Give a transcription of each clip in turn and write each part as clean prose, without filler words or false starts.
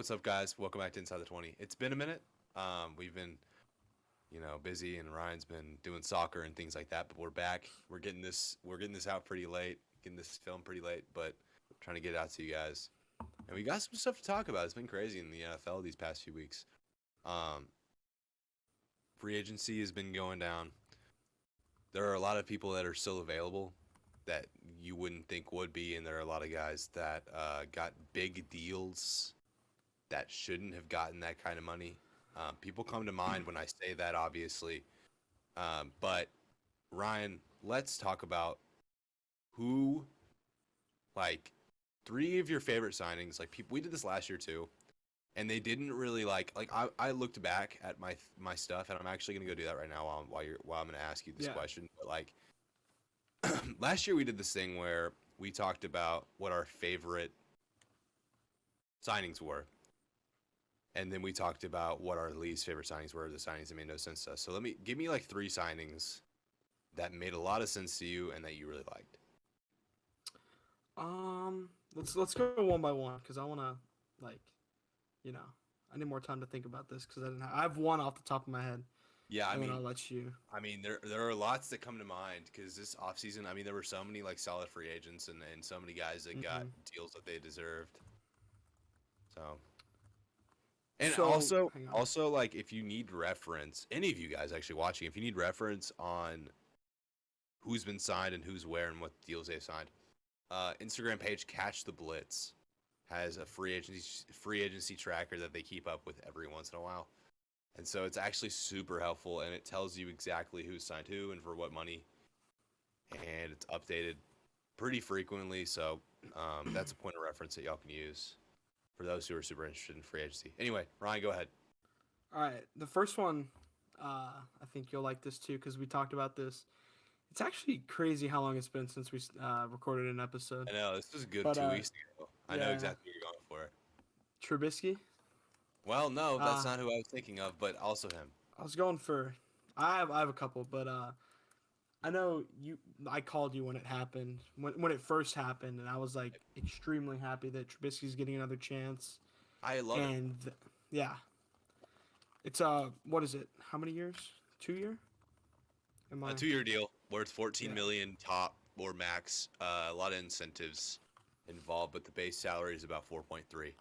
What's up, guys? Welcome back to Inside the 20. It's been a minute. We've been, busy, and Ryan's been doing soccer and things like that. But we're back. We're getting this out pretty late, getting this film pretty late, but trying to get it out to you guys. And we got some stuff to talk about. It's been crazy in the NFL these past few weeks. Um, Free agency has been going down. There are a lot of people that are still available that you wouldn't think would be, and there are a lot of guys that got big deals that shouldn't have gotten that kind of money. People come to mind when I say that, obviously. But Ryan, let's talk about who, like, three of your favorite signings. Like, people, we did this last year too, and they didn't really I looked back at my stuff, and I'm actually gonna go do that right now while I'm gonna ask you this question. But like, last year we did this thing where we talked about what our favorite signings were. And then we talked about what our least favorite signings were, the signings that made no sense to us. So give me like three signings that made a lot of sense to you and that you really liked. Let's go one by one because I wanna like, I need more time to think about this because I have one off the top of my head. Yeah, and then I'll let you. I mean, there are lots that come to mind because this offseason, I mean, there were so many like solid free agents and so many guys that got deals that they deserved. So. And also, like, if you need reference, any of you guys actually watching, if you need reference on who's been signed and who's where and what deals they've signed, Instagram page Catch the Blitz has a free agency tracker that they keep up with every once in a while, and so it's actually super helpful, and it tells you exactly who's signed who and for what money, and it's updated pretty frequently. So that's a point of reference that y'all can use for those who are super interested in free agency. Anyway, Ryan, go ahead. All right, the first one, I think you'll like this too because we talked about this. It's actually crazy how long it's been since we recorded an episode. I know, this was a good 2 weeks ago. I know exactly what you're going for. Trubisky? Well, no, that's not who I was thinking of, but also him. I was going for, I have a couple, but I know I called you when it happened, when it first happened, and I was like extremely happy that Trubisky's getting another chance. I love it. And yeah, it's what is it? How many years? 2 year? A 2-year deal worth $14 million top or max. A lot of incentives involved, but the base salary is about 4.3.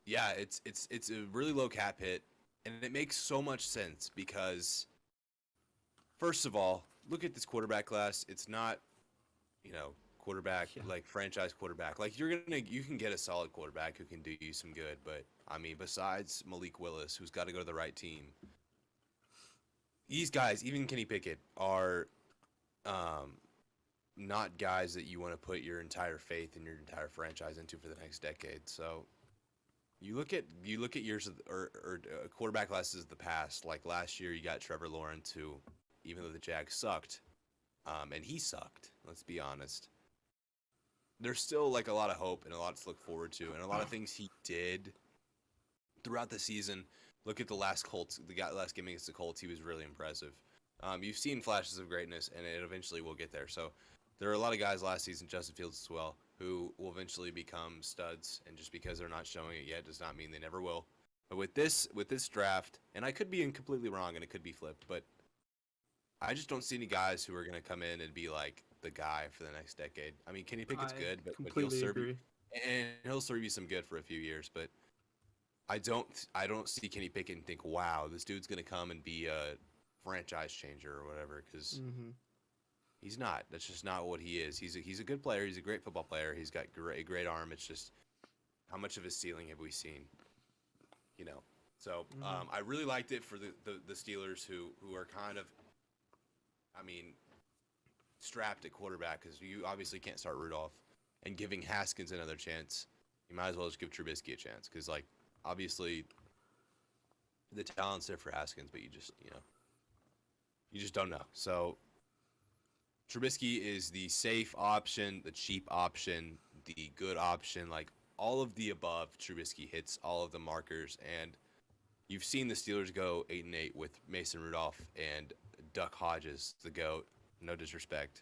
Yeah, it's a really low cap hit, and it makes so much sense because, first of all, look at this quarterback class. It's not, quarterback like franchise quarterback. Like you can get a solid quarterback who can do you some good, but I mean, besides Malik Willis, who's got to go to the right team, these guys, even Kenny Pickett, are not guys that you want to put your entire faith and your entire franchise into for the next decade. So you look at years or quarterback classes of the past. Like last year, you got Trevor Lawrence, who, even though the Jags sucked, and he sucked, let's be honest, there's still like a lot of hope and a lot to look forward to, and a lot of things he did throughout the season. Look at the last game against the Colts. He was really impressive. You've seen flashes of greatness, and it eventually will get there. So there are a lot of guys last season, Justin Fields as well, who will eventually become studs. And just because they're not showing it yet does not mean they never will. But with this draft, and I could be completely wrong, and it could be flipped, but I just don't see any guys who are going to come in and be like the guy for the next decade. I mean, Kenny Pickett's good, but he'll serve you, and he'll serve you some good for a few years. But I don't see Kenny Pickett and think, wow, this dude's going to come and be a franchise changer or whatever, because he's not. That's just not what he is. He's a good player. He's a great football player. He's got a great arm. It's just, how much of his ceiling have we seen? So I really liked it for the Steelers who are kind of, I mean, strapped at quarterback because you obviously can't start Rudolph, and giving Haskins another chance, you might as well just give Trubisky a chance because, like, obviously the talent's there for Haskins, but you just don't know. So Trubisky is the safe option, the cheap option, the good option, like all of the above. Trubisky hits all of the markers, and you've seen the Steelers go 8-8 with Mason Rudolph and Duck Hodges, the GOAT. No disrespect.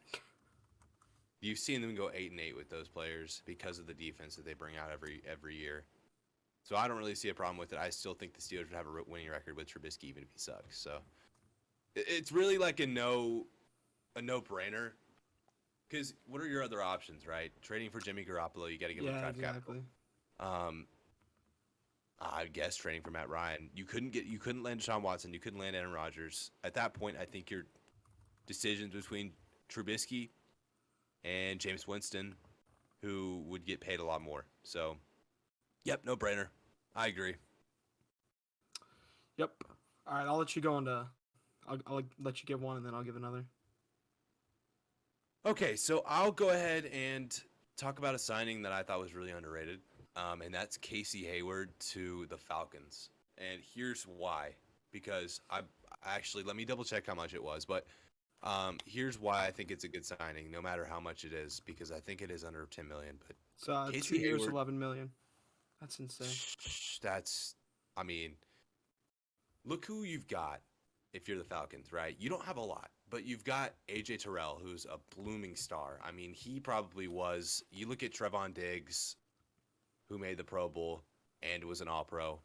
You've seen them go 8-8 with those players because of the defense that they bring out every year. So I don't really see a problem with it. I still think the Steelers would have a winning record with Trubisky even if he sucks. So it's really like a no-brainer. Because what are your other options, right? Trading for Jimmy Garoppolo, you got to give him draft capital. I guess trading for Matt Ryan. You couldn't land Deshaun Watson. You couldn't land Aaron Rodgers. At that point, I think your decisions between Trubisky and James Winston, who would get paid a lot more. So, yep, no brainer. I agree. Yep. All right, I'll let you go into. I'll let you give one, and then I'll give another. Okay, so I'll go ahead and talk about a signing that I thought was really underrated, and that's Casey Hayward to the Falcons. And here's why. Because I actually, let me double check how much it was, but here's why I think it's a good signing, no matter how much it is, because I think it is under $10 million. But it's 2 years, $11 million. That's insane. I mean, look who you've got if you're the Falcons, right? You don't have a lot, but you've got A.J. Terrell, who's a blooming star. I mean, he probably was. You look at Trevon Diggs, who made the Pro Bowl and was an All-Pro.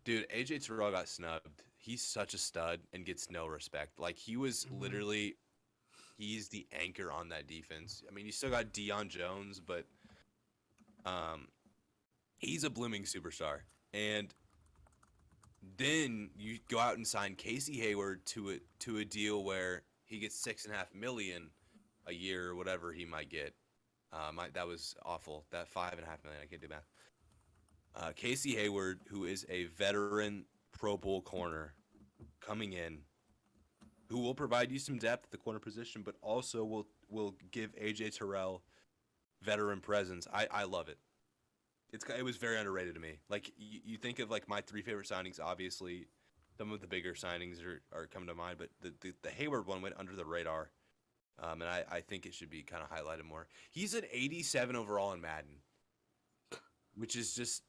Dude, A.J. Terrell got snubbed. He's such a stud and gets no respect. Like, he was literally – he's the anchor on that defense. I mean, you still got Deion Jones, but he's a blooming superstar. And then you go out and sign Casey Hayward to a deal where he gets $6.5 million a year or whatever he might get. That was awful. That $5.5 million. I can't do math. Casey Hayward, who is a veteran Pro Bowl corner coming in, who will provide you some depth at the corner position, but also will give A.J. Terrell veteran presence. I love it. It was very underrated to me. Like, you think of, like, my three favorite signings, obviously some of the bigger signings are coming to mind, but the Hayward one went under the radar, and I think it should be kind of highlighted more. He's an 87 overall in Madden, which is just,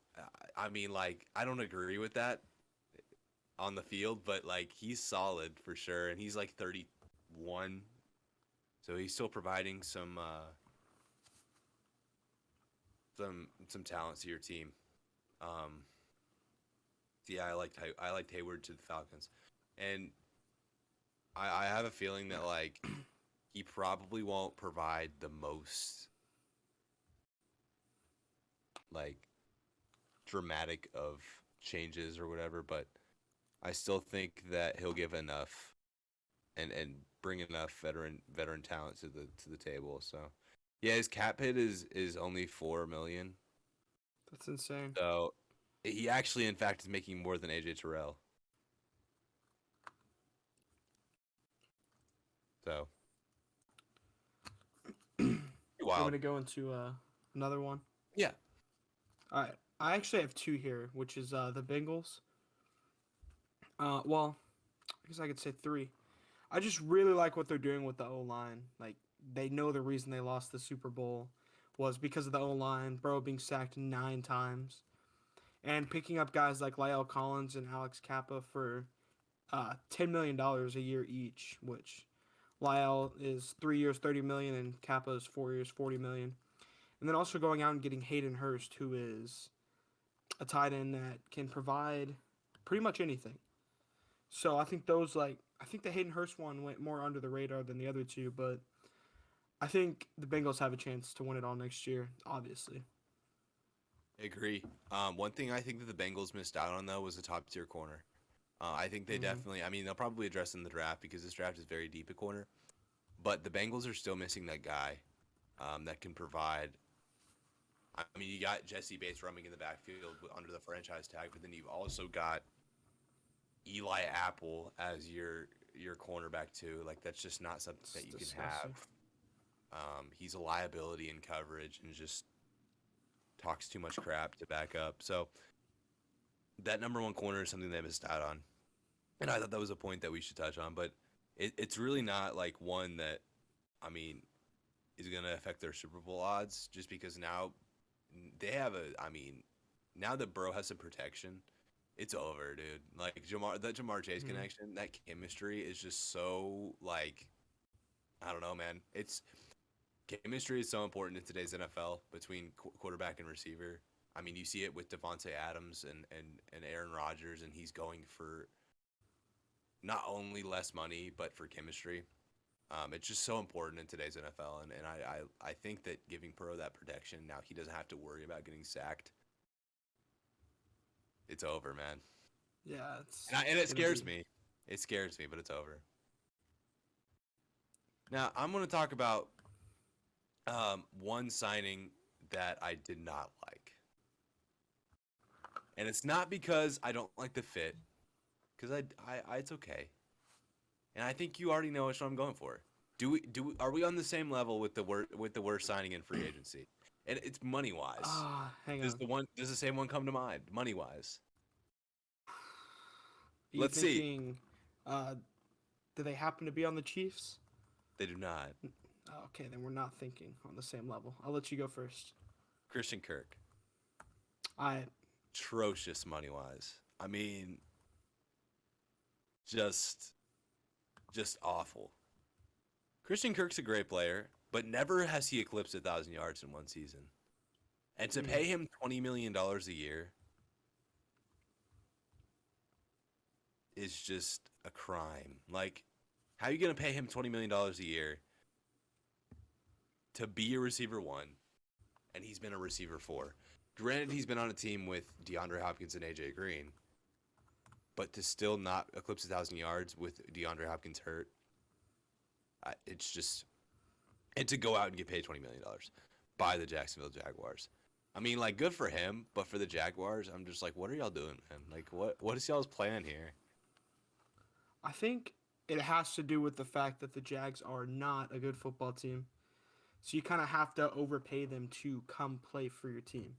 I mean, like, I don't agree with that on the field, but, like, he's solid for sure, and he's, like, 31, so he's still providing some talent to your team. Yeah, I liked Hayward to the Falcons, and I have a feeling that, like, he probably won't provide the most, like, dramatic of changes or whatever, but I still think that he'll give enough and bring enough veteran talent to the table. So yeah, his cap hit is only $4 million. That's insane. So he actually, in fact, is making more than A.J. Terrell. So I'm going to go into another one. Yeah. All right. I actually have two here, which is the Bengals. Well, I guess I could say three. I just really like what they're doing with the O-line. Like, they know the reason they lost the Super Bowl was because of the O-line, Burrow being sacked 9 times, and picking up guys like Lyle Collins and Alex Kappa for $10 million a year each, which Lyle is 3 years, $30 million, and Kappa is 4 years, $40 million. And then also going out and getting Hayden Hurst, who is a tight end that can provide pretty much anything. So I think I think the Hayden Hurst one went more under the radar than the other two, but I think the Bengals have a chance to win it all next year, obviously. I agree. One thing I think that the Bengals missed out on, though, was a top-tier corner. I think they definitely – I mean, they'll probably address in the draft because this draft is very deep at corner. But the Bengals are still missing that guy that can provide – I mean, you got Jesse Bates roaming in the backfield under the franchise tag, but then you've also got Eli Apple as your cornerback, too. Like, that's just not something that you can have. He's a liability in coverage and just talks too much crap to back up. So that number one corner is something they missed out on. And I thought that was a point that we should touch on. But it's really not like one that, I mean, is going to affect their Super Bowl odds just because now they have now that Burrow has some protection, it's over, dude. Like, Jamar Chase connection, that chemistry is just so, like, I don't know, man. Chemistry is so important in today's NFL between quarterback and receiver. I mean, you see it with Devontae Adams and Aaron Rodgers, and he's going for not only less money, but for chemistry. It's just so important in today's NFL, and I think that giving Burrow that protection, now he doesn't have to worry about getting sacked. It's over, man. Yeah, And it scares me. It scares me, but it's over. Now, I'm going to talk about one signing that I did not like. And it's not because I don't like the fit, because I it's okay. And I think you already know what I'm going for. Are we on the same level with the worst signing in free agency? And it's money wise. Hang on. Does the same one come to mind, money wise? Let's see. Do they happen to be on the Chiefs? They do not. Okay, then we're not thinking on the same level. I'll let you go first. Christian Kirk. Atrocious money wise. I mean, just awful. Christian Kirk's a great player, but never has he eclipsed 1,000 yards in one season. And to pay him $20 million a year is just a crime. Like, how are you going to pay him $20 million a year to be a receiver 1, and he's been a receiver 4? Granted, he's been on a team with DeAndre Hopkins and A.J. Green, but to still not eclipse 1,000 yards with DeAndre Hopkins hurt, it's just... And to go out and get paid $20 million by the Jacksonville Jaguars. I mean, like, good for him, but for the Jaguars, I'm just like, what are y'all doing, man? Like, what is y'all's plan here? I think it has to do with the fact that the Jags are not a good football team. So you kind of have to overpay them to come play for your team.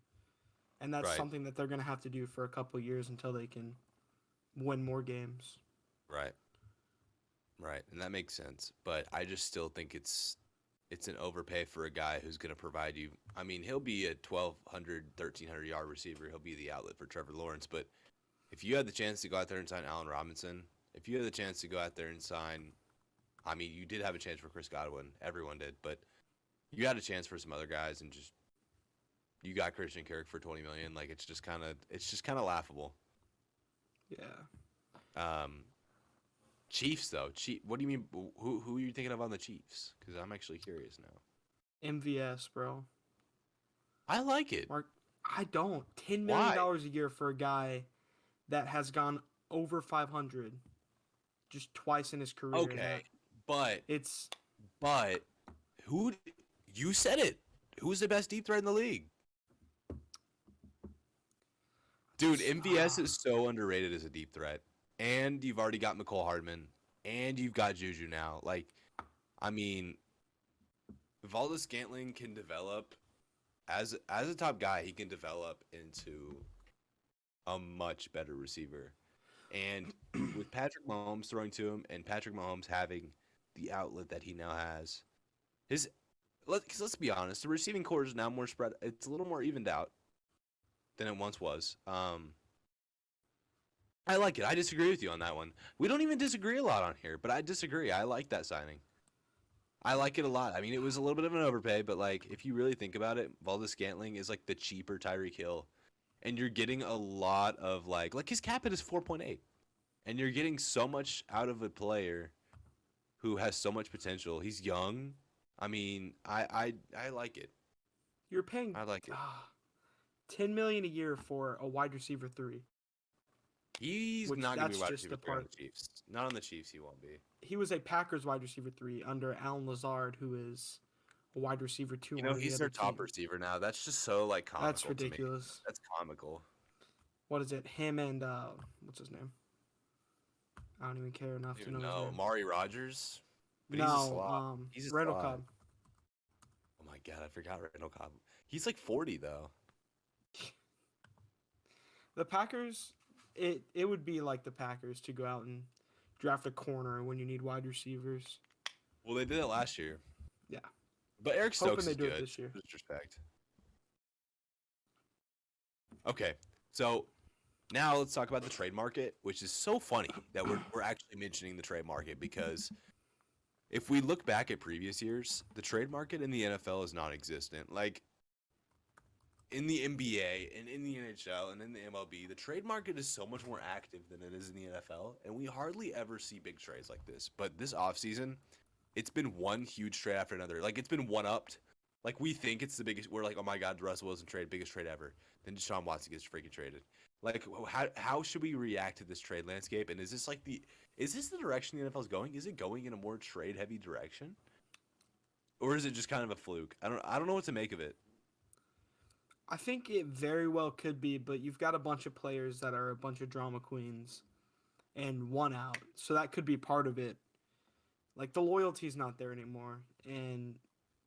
And that's something that they're going to have to do for a couple years until they can win more games. Right. And that makes sense. But I just still think it's an overpay for a guy who's going to provide you. I mean, he'll be a 1,200, 1,300-yard receiver. He'll be the outlet for Trevor Lawrence. But if you had the chance to go out there and sign Allen Robinson, if you had the chance to go out there and sign, I mean, you did have a chance for Chris Godwin. Everyone did. But you had a chance for some other guys, and just you got Christian Kirk for $20 million. Like, it's just kind of laughable. Yeah. Chiefs, though. What do you mean? Who are you thinking of on the Chiefs? Because I'm actually curious now. MVS, bro. I like it. Mark, I don't. $10 million a year for a guy that has gone over 500 just twice in his career. Okay, but who? You said it. Who's the best deep threat in the league? Dude, MVS is so underrated as a deep threat. And you've already got McCole Hardman. And you've got Juju now. Like, I mean, Valdes-Scantling can develop. As a top guy, he can develop into a much better receiver. And with Patrick Mahomes throwing to him and Patrick Mahomes having the outlet that he now has, let's be honest, the receiving core is now more spread. It's a little more evened out than it once was. I like it. I disagree with you on that one. We don't even disagree a lot on here, but I disagree. I like that signing. I like it a lot. I mean, it was a little bit of an overpay, but like if you really think about it, Valdes-Scantling is like the cheaper Tyreek Hill, and you're getting a lot of like his cap hit is 4.8, and you're getting so much out of a player who has so much potential. He's young. I mean, I like it. You're paying. I like it. $10 million a year for a wide receiver 3. He's not going to be wide receiver 3 on the Chiefs. Not on the Chiefs, he won't be. He was a Packers wide receiver 3 under Alan Lazard, who is a wide receiver 2. You know, he's their top receiver now. That's just so, like, comical. That's ridiculous. That's comical. What is it? Him and, what's his name? I don't even care enough to know his name. Amari Rodgers? But no, he's a Randall slob. Cobb. Oh, my God, I forgot Randall Cobb. He's, like, 40, though. The Packers... It would be like the Packers to go out and draft a corner when you need wide receivers. Well, they did it last year. Yeah. But Eric Stokes is good. It this year. Disrespect. Okay, so now let's talk about the trade market, which is so funny that we're actually mentioning the trade market because if we look back at previous years, the trade market in the NFL is non-existent. Like in the NBA and in the NHL and in the MLB, the trade market is so much more active than it is in the NFL, and we hardly ever see big trades like this. But this offseason, it's been one huge trade after another. Like it's been one-upped. Like we think it's the biggest. We're like, oh my God, Russell Wilson trade, biggest trade ever. Then Deshaun Watson gets freaking traded. Like how should we react to this trade landscape? And is this the direction the NFL is going? Is it going in a more trade heavy direction, or is it just kind of a fluke? I don't know what to make of it. I think it very well could be, but you've got a bunch of players that are a bunch of drama queens and one out. So that could be part of it. Like the loyalty's not there anymore. And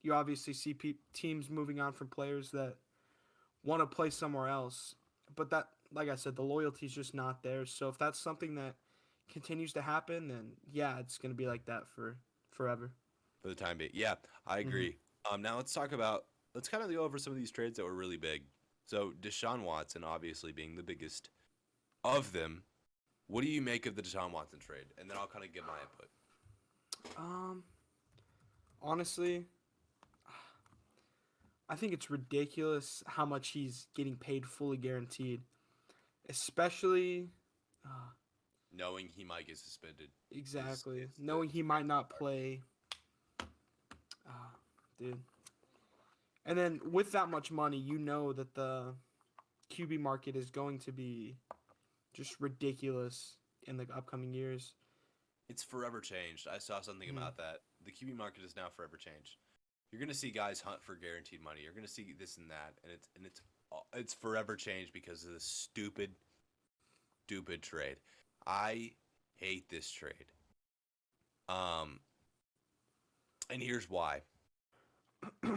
you obviously see teams moving on from players that want to play somewhere else. But that, like I said, the loyalty's just not there. So if that's something that continues to happen, then yeah, it's going to be like that for forever. For the time being. Yeah, I agree. Now let's kind of go over some of these trades that were really big. So Deshaun Watson, obviously being the biggest of them. What do you make of the Deshaun Watson trade? And then I'll kind of give my input. Honestly, I think it's ridiculous how much he's getting paid fully guaranteed, especially Knowing he might get suspended. exactly knowing he might not play. Dude. And then with that much money, you know that the QB market is going to be just ridiculous in the upcoming years. It's forever changed. I saw something about that. The QB market is now forever changed. You're gonna see guys hunt for guaranteed money. You're gonna see this and that, and it's forever changed because of this stupid trade. I hate this trade. And here's why.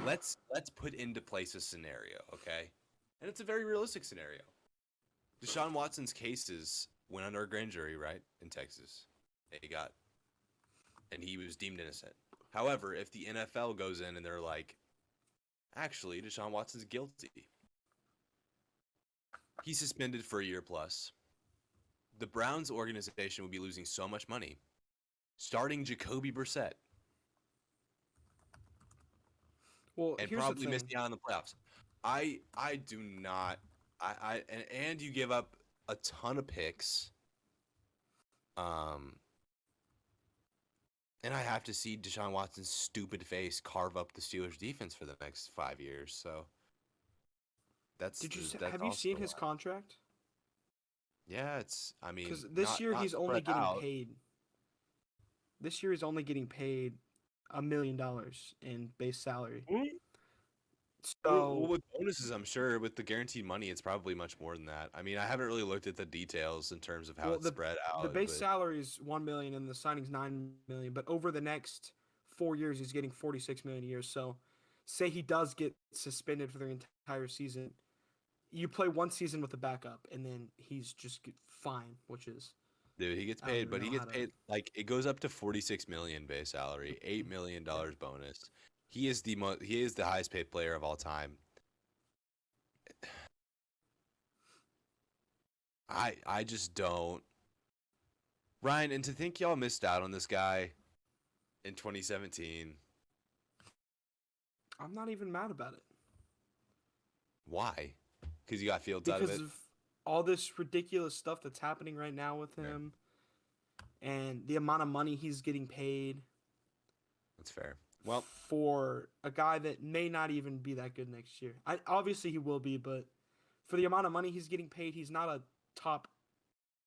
Let's put into place a scenario, okay? And it's a very realistic scenario. Deshaun Watson's cases went under a grand jury, right, in Texas. And he was deemed innocent. However, if the NFL goes in and they're like, actually, Deshaun Watson's guilty, he's suspended for a year plus. The Browns organization would be losing so much money. Starting Jacoby Brissett. Well, And here's probably the missing thing. out on the playoffs. I do not. And you give up a ton of picks. And I have to see Deshaun Watson's stupid face carve up the Steelers defense for the next 5 years. So that's Have you seen his contract? Yeah, it's. I mean, Because this year he's only spread getting out. paid. This year he's only getting paid $1 million in base salary. Well, So with bonuses, I'm sure with the guaranteed money, it's probably much more than that. I mean, I haven't really looked at the details in terms of how well, it's spread the out, base but salary is 1 million and the signing's 9 million. But over the next 4 years, he's getting 46 million a year. So, say he does get suspended for the entire season, you play one season with a backup, and then he's just fine, which is dude, he gets I don't paid, even but he know gets how to. paid like it goes up to 46 million base salary, $8 million bonus. He is the highest paid player of all time. I just don't. Ryan, and to think y'all missed out on this guy in 2017. I'm not even mad about it Why? Because you got Fields out of because it. of all this ridiculous stuff that's happening right now with Okay. him, and the amount of money he's getting paid That's fair. Well, for a guy that may not even be that good next year. Obviously he will be, but for the amount of money he's getting paid, he's not a top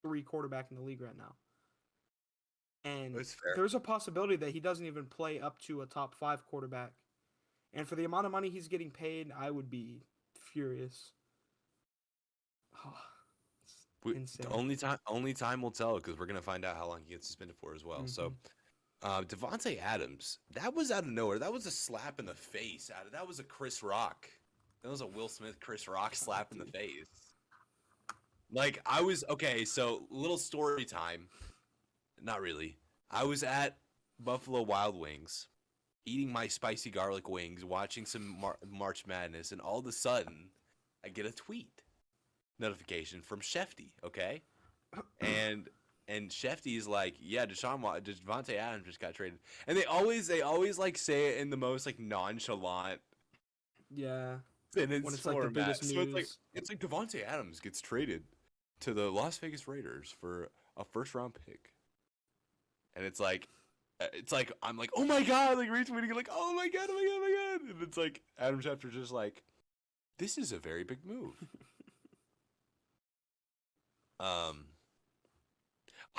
3 quarterback in the league right now. And that's fair. there's a possibility that he doesn't even play up to a top 5 quarterback. And for the amount of money he's getting paid, I would be furious. Oh, it's insane. Only time will tell because we're gonna find out how long he gets suspended for as well. So, Devontae Adams, that was out of nowhere. That was a slap in the face. That was a Chris Rock. That was a Will Smith, Chris Rock slap in the face. Like I was okay. So little story time. Not really. I was at Buffalo Wild Wings, eating my spicy garlic wings, watching some March Madness, and all of a sudden, I get a tweet notification from Shefty, okay? And And Shefty's like, yeah, Devontae Adams just got traded, and they always like say it in the most like nonchalant Yeah. When sentence it's like the format. biggest So news. it's like Devontae Adams gets traded to the Las Vegas Raiders for a first round pick, and it's like I'm like, oh my god, like retweeting like, oh my god, oh my god, oh my god, and it's like Adam Schefter just like, this is a very big move. um.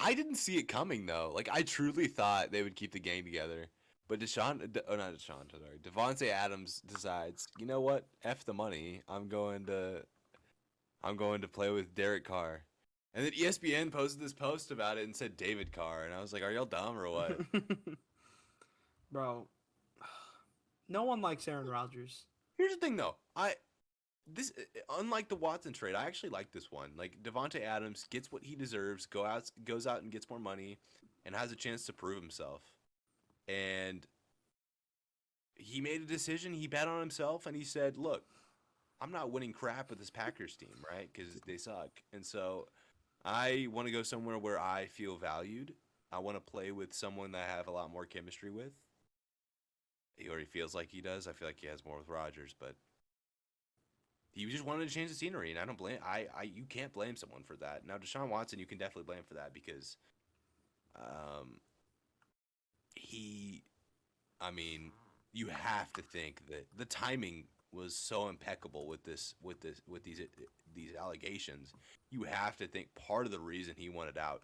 I didn't see it coming though. Like I truly thought they would keep the gang together, but Devontae Adams decides, you know what? F the money. I'm going to play with Derek Carr, and then ESPN posted this post about it and said David Carr, and I was like, are y'all dumb or what? Bro, no one likes Aaron Rodgers. Here's the thing though, this unlike the Watson trade, I actually like this one. Like Devontae Adams gets what he deserves, goes out and gets more money, and has a chance to prove himself. And he made a decision. He bet on himself, and he said, "Look, I'm not winning crap with this Packers team, right? Because they suck. And so I want to go somewhere where I feel valued. I want to play with someone that I have a lot more chemistry with. He already feels like he does. I feel like he has more with Rodgers, but." He just wanted to change the scenery, and I don't blame. You can't blame someone for that. Now, Deshaun Watson, you can definitely blame for that because, he, I mean, you have to think that the timing was so impeccable with these allegations. You have to think part of the reason he wanted out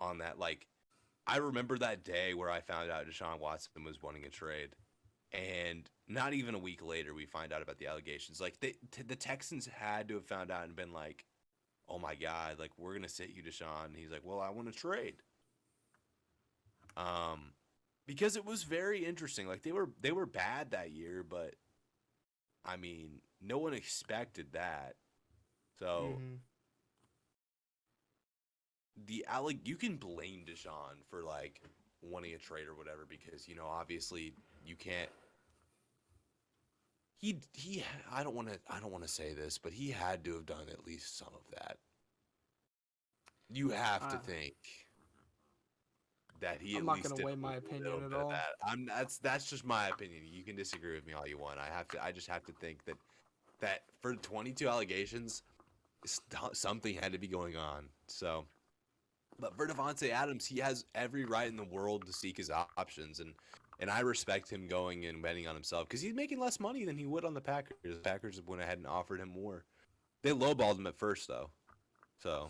on that. Like, I remember that day where I found out Deshaun Watson was wanting a trade. And not even a week later, we find out about the allegations. Like the Texans had to have found out and been like, "Oh my God, like we're gonna sit you, Deshaun." And he's like, "Well, I want to trade." Because it was very interesting. Like they were bad that year, but I mean, no one expected that. So you can blame Deshaun for like wanting a trade or whatever because obviously you can't. I don't want to say this, but he had to have done at least some of that. You have to think that he I'm at not least gonna did weigh a my little opinion bit at of all. that. That's just my opinion. You can disagree with me all you want. I just have to think that for 22 allegations, something had to be going on. So, but for Devontae Adams, he has every right in the world to seek his options, and I respect him going and betting on himself because he's making less money than he would on the Packers. The Packers went ahead and offered him more. They lowballed him at first, though. So,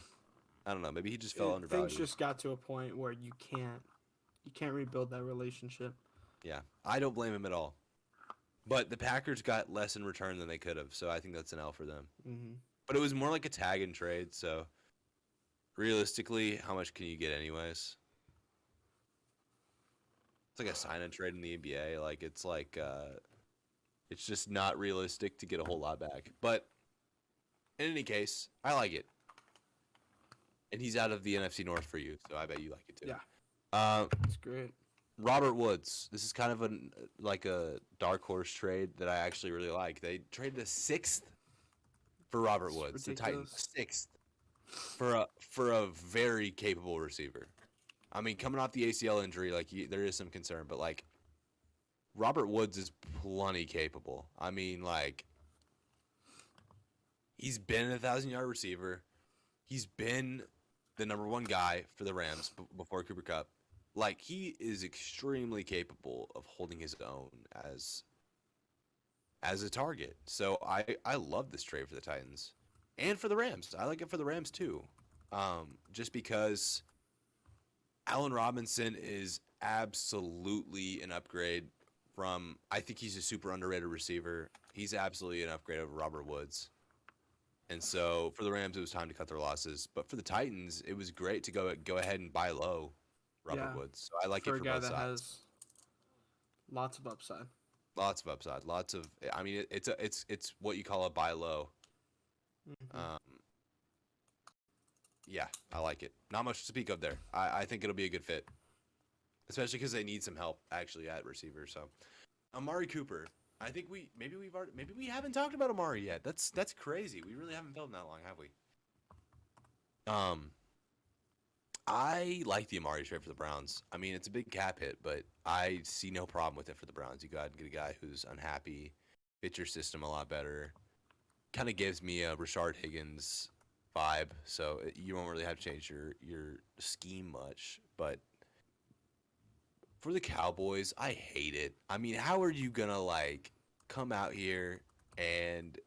I don't know. Maybe he just fell undervalued. Things just got to a point where you can't rebuild that relationship. Yeah, I don't blame him at all. But the Packers got less in return than they could have, so I think that's an L for them. Mm-hmm. But it was more like a tag and trade, so realistically, how much can you get anyways? It's like a sign and trade in the NBA. Like it's just not realistic to get a whole lot back. But in any case, I like it. And he's out of the NFC North for you, so I bet you like it too. Yeah. It's great. Robert Woods. This is kind of a dark horse trade that I actually really like. They traded a sixth for Robert Woods, ridiculous. the Titans, sixth for a very capable receiver. I mean, coming off the ACL injury, like there is some concern, but like Robert Woods is plenty capable. I mean, like he's been a 1,000-yard receiver. He's been the number one guy for the Rams before Cooper Kupp. Like he is extremely capable of holding his own as a target. So I love this trade for the Titans and for the Rams. I like it for the Rams too, just because Allen Robinson is absolutely an upgrade from. I think he's a super underrated receiver. He's absolutely an upgrade over Robert Woods. And so for the Rams, it was time to cut their losses. But for the Titans, it was great to go ahead and buy low Robert Woods. So I like it for both sides. For a guy that has lots of upside. Lots of upside. Lots of. I mean, it's what you call a buy low. Mm-hmm. Yeah, I like it. Not much to speak of there. I think it'll be a good fit, especially because they need some help actually at receiver. So, Amari Cooper. I think maybe we haven't talked about Amari yet. That's crazy. We really haven't felt that long, have we? I like the Amari trade for the Browns. I mean, it's a big cap hit, but I see no problem with it for the Browns. You go out and get a guy who's unhappy, fits your system a lot better. Kind of gives me a Rashard Higgins vibe, so you won't really have to change your scheme much. But for the Cowboys, I hate it. I mean, how are you gonna like come out here and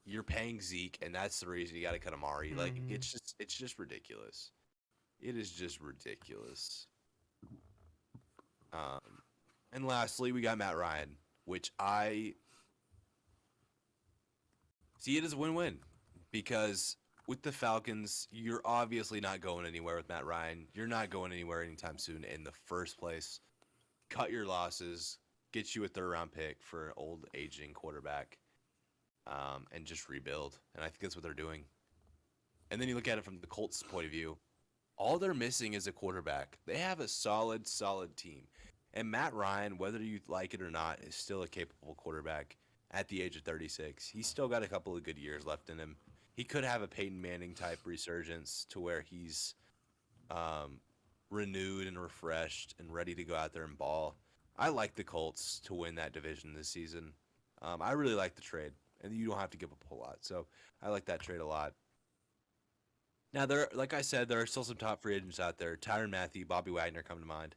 you're paying Zeke, and that's the reason you got to cut Amari? Like, Mhm. it's just ridiculous. It is just ridiculous. Um, and lastly, we got Matt Ryan, which I see it as a win-win because with the Falcons, you're obviously not going anywhere with Matt Ryan. You're not going anywhere anytime soon in the first place. Cut your losses, get you a third-round pick for an old aging quarterback, and just rebuild. And I think that's what they're doing. And then you look at it from the Colts' point of view. All they're missing is a quarterback. They have a solid, solid team. And Matt Ryan, whether you like it or not, is still a capable quarterback at the age of 36. He's still got a couple of good years left in him. He could have a Peyton Manning type resurgence to where he's renewed and refreshed and ready to go out there and ball. I like the Colts to win that division this season. I really like the trade, and you don't have to give up a whole lot. So I like that trade a lot. Now, like I said, there are still some top free agents out there. Tyrann Mathieu, Bobby Wagner come to mind.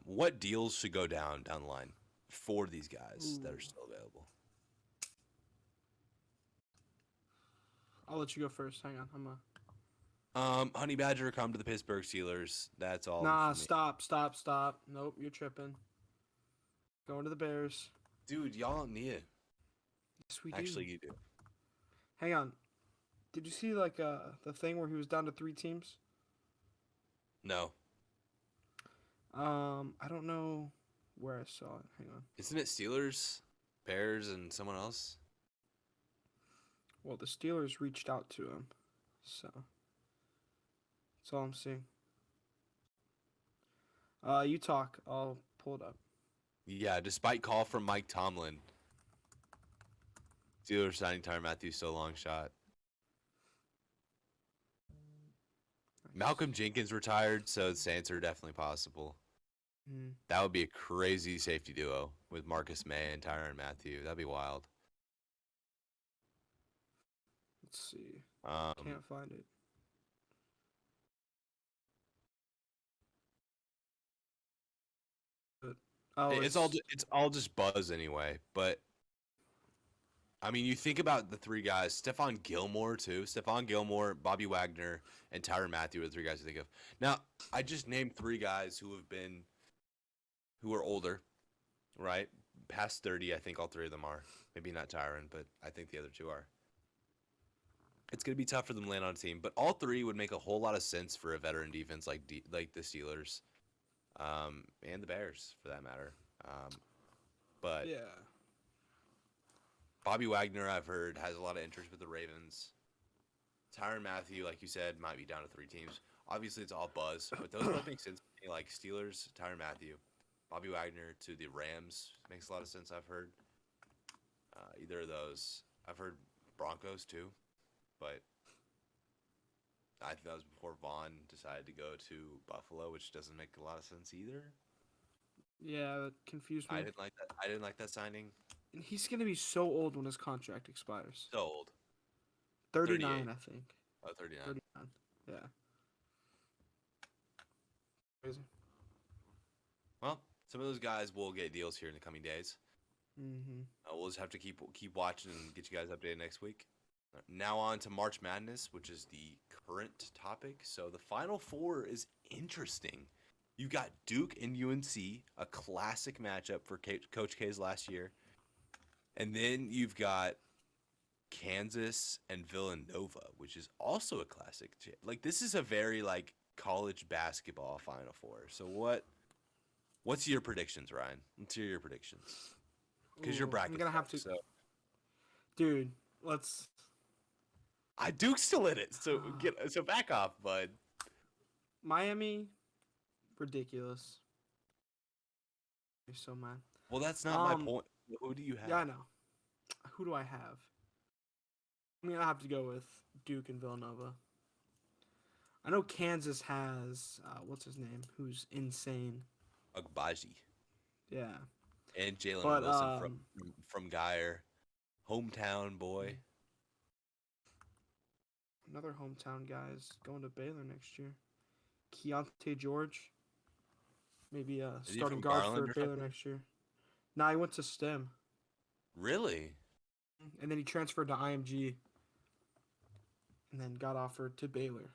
What deals should go down the line for these guys that Ooh. are still available? I'll let you go first. Hang on. Honey Badger come to the Pittsburgh Steelers. That's all Nah, for me. stop. Nope, you're tripping. Going to the Bears. Dude, y'all don't need it. Yes, we do. Actually, you do. Hang on. Did you see like the thing where he was down to 3 teams? No. I don't know where I saw it. Hang on. Isn't it Steelers, Bears, and someone else? Well, the Steelers reached out to him, so that's all I'm seeing. You talk. I'll pull it up. Yeah, despite call from Mike Tomlin, Steelers signing Tyrann Mathieu still a long shot. Malcolm Jenkins retired, so the Saints are definitely possible. Mm, That would be a crazy safety duo with Marcus May and Tyrann Mathieu. That'd be wild. let's see. Um, Can't find it. But, oh, it's all just buzz anyway. But I mean, you think about the three guys: Stephon Gilmore too. Stephon Gilmore, Bobby Wagner, and Tyrann Mathieu are the three guys to think of. Now, I just named three guys who are older, right? Past 30, I think all three of them are. Maybe not Tyrann, but I think the other two are. It's going to be tough for them to land on a team, but all three would make a whole lot of sense for a veteran defense like the Steelers, and the Bears for that matter. But Yeah. Bobby Wagner, I've heard, has a lot of interest with the Ravens. Tyrann Mathieu, like you said, might be down to 3 teams. Obviously, it's all buzz, but those both make sense to me. Like Steelers, Tyrann Mathieu, Bobby Wagner to the Rams makes a lot of sense. I've heard either of those. I've heard Broncos too, but I think that was before Vaughn decided to go to Buffalo, which doesn't make a lot of sense either. Yeah, that confused I me. didn't like that. I didn't like that signing. And he's gonna be so old when his contract expires. So old. 39, 38. I think. Oh, 39. 39. Yeah. Crazy. Well, some of those guys will get deals here in the coming days. Mm-hmm. We'll just have to keep watching and get you guys updated next week. Now on to March Madness, which is the current topic. So the Final Four is interesting. You got Duke and UNC, a classic matchup for Coach K's last year. And then you've got Kansas and Villanova, which is also a classic. Like this is a very like college basketball Final Four. So what's your predictions, Ryan? Let's hear your predictions. Because your Ooh, bracket. I'm gonna have to. So Dude, let's. Duke's still in it. So back off, bud. Miami, ridiculous. You're so mad. Well, that's not my point. Who do you have? Yeah, I know. Who do I have? I'm gonna have to go with Duke and Villanova. I know Kansas has what's his name, who's insane. Agbaji Yeah, and Jalen but Wilson from Geyer, hometown boy. another hometown guy is going to Baylor next year. Keontae George, maybe a Is he starting from guard for Garland or Baylor something? next year. Nah, he went to STEM, Really? and then he transferred to IMG, and then got offered to Baylor.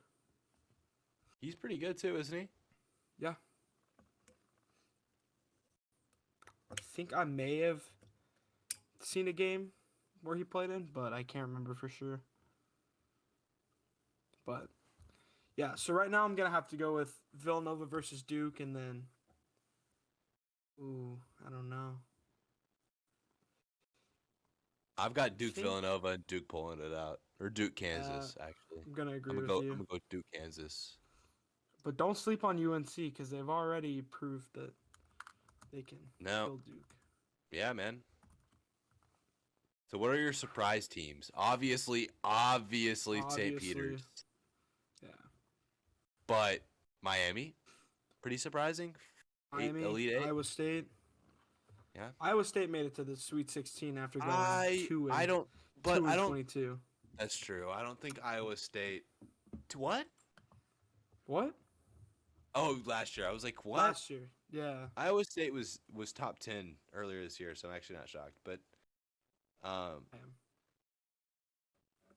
He's pretty good too, isn't he? Yeah, I think I may have seen a game where he played in, but I can't remember for sure. But yeah, so right now I'm gonna have to go with Villanova versus Duke, and then I don't know. I've got I Duke think Villanova and Duke pulling it out, or Duke uh, Kansas actually. I'm gonna I'm agree gonna with go. you, I'm gonna go Duke Kansas. but don't sleep on UNC because they've already proved that they can No, kill Duke. yeah, man. So what are your surprise teams? Obviously, St. Obviously, Peter's, yeah. but Miami, pretty surprising. Miami, Elite Eight. Iowa State. Yeah. Iowa State made it to the Sweet 16 after going I two I and don't, but two I and don't. 22. That's true. I don't think Iowa State. To what? What? Oh, last year I was like, what? Last year, yeah. Iowa State was top 10 earlier this year, so I'm actually not shocked. But um,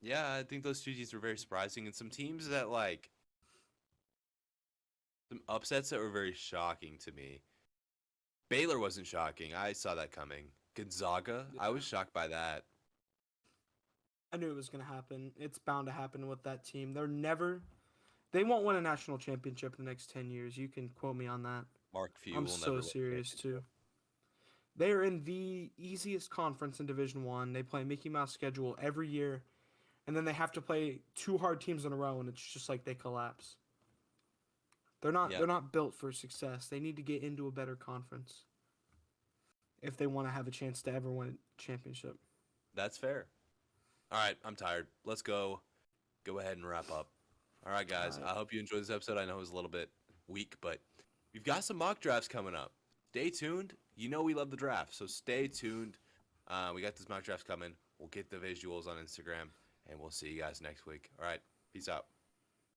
yeah, I think those two teams were very surprising, and some teams that like some upsets that were very shocking to me. Baylor wasn't shocking. I saw that coming. Gonzaga, I Yeah. was shocked by that. I knew it was gonna happen. It's bound to happen with that team. They won't win a national championship in the next 10 years. You can quote me on that. Mark Few I'm will so never win a serious too. championship. They are in the easiest conference in Division One. They play Mickey Mouse schedule every year, and then they have to play two hard teams in a row, and it's just like they collapse. They're not Yeah, they're not built for success. They need to get into a better conference if they want to have a chance to ever win a championship. that's fair. All right, I'm tired. Let's go. Go ahead and wrap up. All right, All guys. right. I hope you enjoyed this episode. I know it was a little bit weak, but we've got some mock drafts coming up. Stay tuned. You know we love the draft, so stay tuned. We got this mock drafts coming. We'll get the visuals on Instagram, and we'll see you guys next week. All right. Peace out.